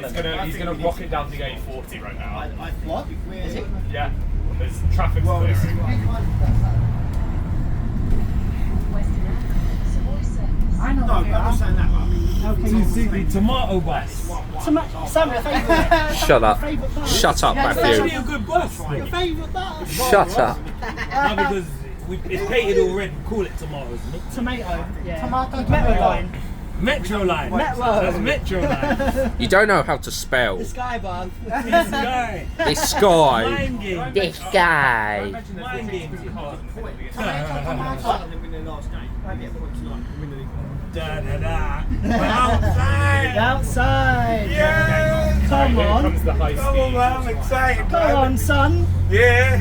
He's gonna rock it down the A40 right now. What? Is it? Yeah. There's traffic clearing. I know. No, I'm not saying that. Okay. You see the tomato bus. Sam, your favourite. Shut up. Shut up, That's Matthew. actually a good bus. Your favourite bus. Shut up. No, because it's painted all red. We call it tomatoes, isn't it? Tomato. Yeah. Tomato. Metroline. Metroline. Metro. That's Metroline. You don't know how to spell. The sky bar. This guy. This guy. Mind game. This guy. Mind games. Da da da. We're outside. Outside. Yeah. Come Here on. comes the high Come on, speed. man, I'm excited. Come on, son. Yeah.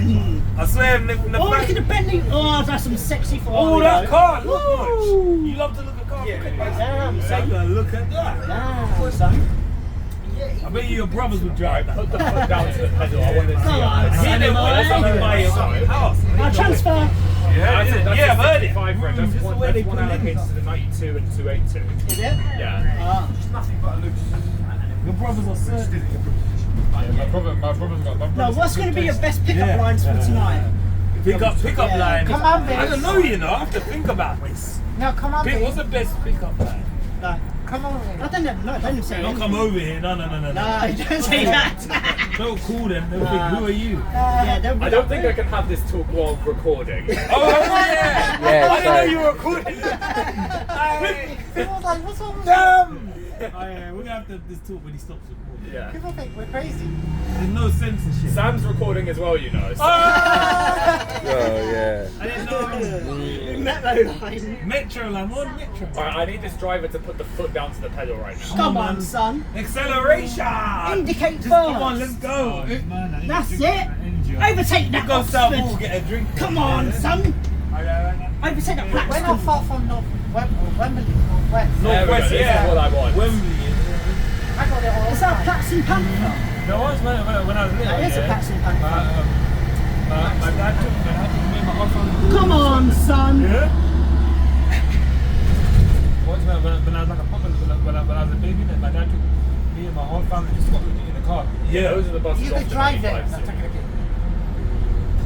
I swear, in the Oh, back. look at the Bentley. Oh, that's some sexy for Oh, that car. Look Woo. much. You love to look at cars. Damn, Take son. a look at that. Damn, son. I bet you your brothers would drive that. Put the foot down to the pedal. I want to see Come on, it. See them son. something by your house. I'll transfer. Yeah, I've heard it. Five red. That's Just the one, way they that's one put it in. allocated to the 92 and 282. Is it? Yeah. Your brothers are certain. My brother's got. No, what's going to be your best pickup lines for tonight? Pickup Yeah. line. Come on, I don't bitch. know, you know. I have to think about this. No, come on, What's bitch. the best pickup line? No, Come on. I don't know. No, don't say Don't anything. come over here. No. No, don't say that. Don't call them. They'll think, who are you? Yeah, don't be I don't that think I can have this talk while recording. Oh, yeah. Yeah, I didn't know so- you were recording. Hey. People are like, what's wrong with Damn. Oh, yeah, we're going to have to have this talk when he stops recording. Yeah. People think we're crazy. There's no censorship. Sam's recording as well, you know. So. Oh, yeah. I didn't know. Metroline. Metroline, what Metro? Alright, I need this driver to put the foot down to the pedal right now. Come on, son. Acceleration! Indicate first. Come on, let's go. That's it. Overtake that Go Southall, Oxford. get a drink. Come on, son. Overtake that We're not Blackstone. far from Wembley, Northwest. There we go, Northwest, this yeah. is what I want. Wembley. I got it all. Is that a Plaxton Panther? No, once when I was little, That is a Plaxton Panther. my dad took me and my husband. Come on, son. Yeah? Once when I was like a puppet, when I was a baby, my dad took me and my whole family to Scotland in the car. Yeah, those are the buses You off could the drive 95 there. soon.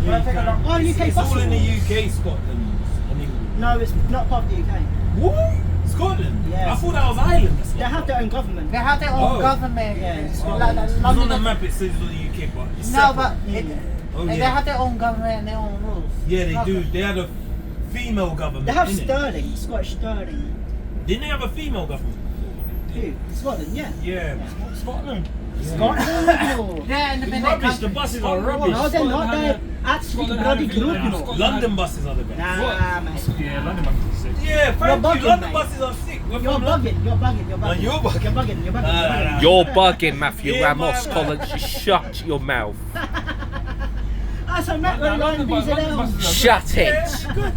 Yeah, you take a can. lot- Oh, UK It's all buses. in the UK, Scotland, and England. No, it's not part of the UK. What? Scotland? Yeah. I thought that was Ireland. That's They not- have their own government. They have their own Oh. government. Yeah, it's Oh. Like It's London on the is- map, it says it's on the UK, but it's No, separate. but it, Oh, they yeah. have their own government and their own rules. Yeah, they Okay. do. They had a female government. They have innit? Sterling, Scottish Sterling. Didn't they have a female government? Who? Scotland, yeah. Yeah. Scotland. Scotland. They're in the middle Rubbish. country. The buses are rubbish. No, they're not. Scotland They're had actually Scotland bloody had good, a- you know. London buses are the best. Nah, mate. Yeah, London buses are sick. Yeah, You're thank bugging, you. London mate. buses are sick. We're You're from London. bugging, you're bugging, you're No, bugging. you're bugging. You're bugging, you're bugging. Nah. You're bugging, Matthew Yeah, Ramos man. Collins. You shut your mouth. That's a Metroline BZL. Shut Yeah, it. it's good.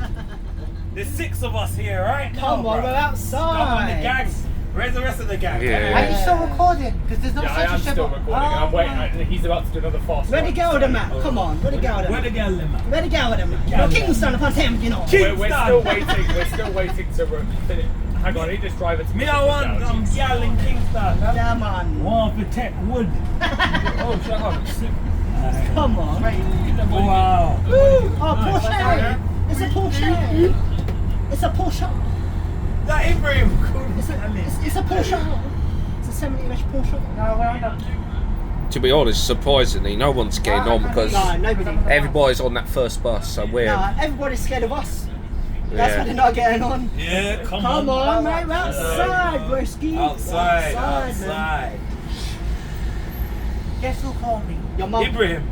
There's 6 of us here, right? Come now, on, bruh. we're Come on, the outside. gang. Where's the rest of the gang? Yeah. Are you still recording? Because there's no Yeah, I am censorship. still recording. Oh, I'm waiting. man. He's about to do another fast Where the one, girl so- them at? Come on, where the girl them Where the at? girl them at? Where the girl them at? Well, Kingston upon him, you know. We're still waiting. We're still waiting to finish. Hang on, I need this driver to. Me, put I the want foot down. gal in Kingston. Yeah, man. One for tech wood. Oh, shut up. Come on. Wow. Oh, Porsche. It's a Porsche. It's a Porsche. That Ibrahim. It's a Porsche. It's a 70-inch Porsche. No, we're on the... To be honest, surprisingly, no one's getting on because No, nobody. everybody's on that first bus, so we're. Nah, everybody's scared of us. That's Yeah. why they're not getting on. Yeah, come Come on. on, mate, we're outside, broski. Outside, man. outside. Guess who called me? Your mum. Ibrahim.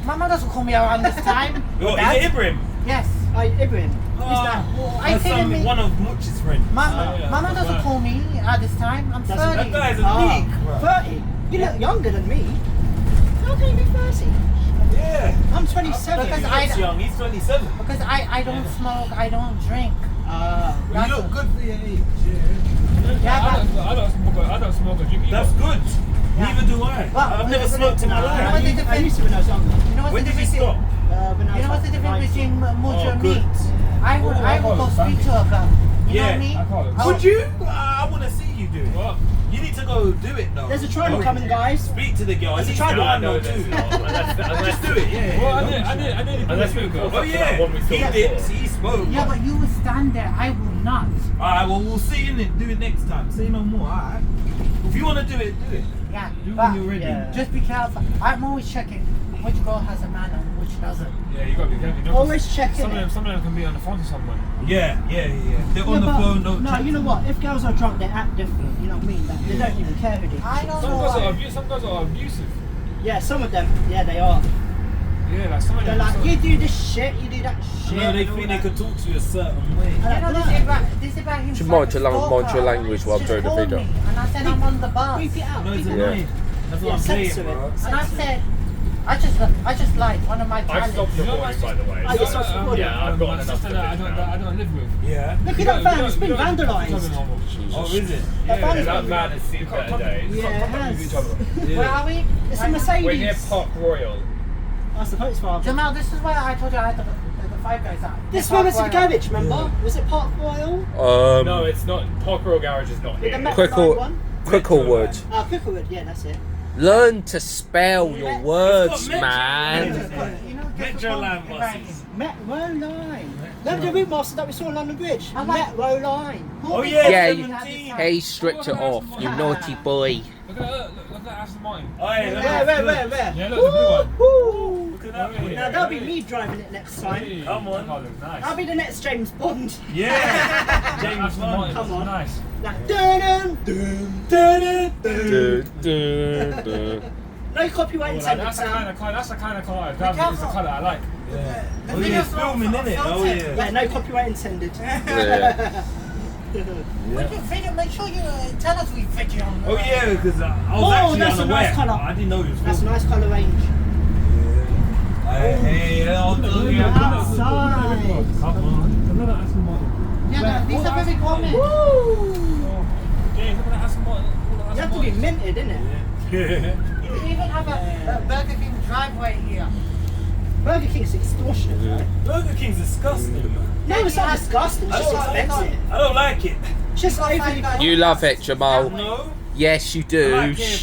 Mama doesn't call me around this time. Yo, is Dad? it Ibrahim? Yes. Ibrahim. Who's that? I think me. One of Much's friends. Mama doesn't call me at this time. I'm 30. That guy's a leak, bro. 30. You look younger than me. How can you be 30? Yeah. I'm 27. Because He's young, he's 27. Because I don't smoke, I don't drink. You look good for your age. Yeah, but I don't smoke or drink either. That's good. Yeah. Neither do I. Well, I've never smoked in my You know life. what the difference- I used to when I was younger. you know what's When the did you difference? stop? When I You know what's the was difference between Mujo and me? good. I would go speak to a girl. You know what I mean? Would you? I want to see you do it. What? You need to go do it though. There's a tribal coming, guys. Speak to the girl. There's a She's tribal. got No, no there's too. not. Just do it, yeah. Well, I nearly Unless we put go it. Oh yeah, one we he saw dips, before. he smokes. Yeah, but you will stand there. I will not. Alright, well we'll see you in it. Do it next time. Say no more, alright? If you want to do it, do it. Yeah, Do it but when you're ready. yeah. just be careful. I'm always checking which girl has a man and which doesn't. Yeah, you gotta be careful. You know, Always checking some of it. them can be on the phone to someone. Yeah. They're Yeah, on the but- phone, don't No, chat. you know what? If girls are drunk, they act different. You know what I mean? Like, they don't even care who they I don't Some know girls why. are abusive. Some girls are abusive. Yeah, some of them, yeah, they are. Yeah, like some of They're them. like, you do this shit, you do that shit. No, they and all think they that. could talk to you a certain way. You know, this is about him. Should trying mind to your stalk mind your her. language while Just doing the called video. me, and I said I'm on the bus. Beep it out. No, it's beep it out. annoying. That's what Yeah, I'm saying, censor bro. it. And I said, I just like one of my I talents. stopped recording, by the way. I just stopped recording. Yeah, I've got my enough sister to that finish now. I don't live with. Yeah. Look at that van, it's been vandalised. Oh, is it? That van is That been- man has seen better days. Yeah, it has. Where are we? It's a Right now. Mercedes. We're near Park Royal. That's the Volkswagen. Jamal, this is why I told you I had the five guys out. This The one was the Park Royal. garage, remember? Was it Park Royal? No, it's not. Park Royal Garage is not With the here. Metroline one? Cricklewood. Cricklewood, yeah, that's it. Learn to spell your words, Metro. man. You know, Metroline buses. Metroline. Remember the route master that we saw on London Bridge? I like- Metroline. Oh yeah, Yeah, 17. Hey, stripped it off, you naughty boy. Look at that Aston Martin. Oh, yeah, Where? Yeah, look, the blue one. Woo! Look at that one. Now that'll be me driving it next time. Hey, Come on. that car looks nice. I'll be the next James Bond. Yeah. James Aston Martin Bond. Come on. looks nice. Like, dun dun dun dun. No copyright intended, That's the kind Sam. of car. That's the kind of car. That is the colour I like. Yeah. The Oh, yeah, video's it's filming, not- innit? not Oh, filtered. yeah. Yeah, no copyright intended. Yeah. When you video, make sure you tell us we video on. Oh, yeah, because I was Oh, actually that's a unaware. nice colour. I didn't know it was That's a filming. nice colour range. Hey, I'll do it. Outside. Another Aston Martin. Yeah, these are very common. Woo! Yeah, look at that Aston Martin. You have to be minted, innit? You even have a Burger King driveway here. Burger King's extortionate, right? Burger King's disgusting, man. No, it's not disgusting, it's just expensive. I don't like it. It's just overly You love it, Jamal. No. Yes, you I do. like KFC.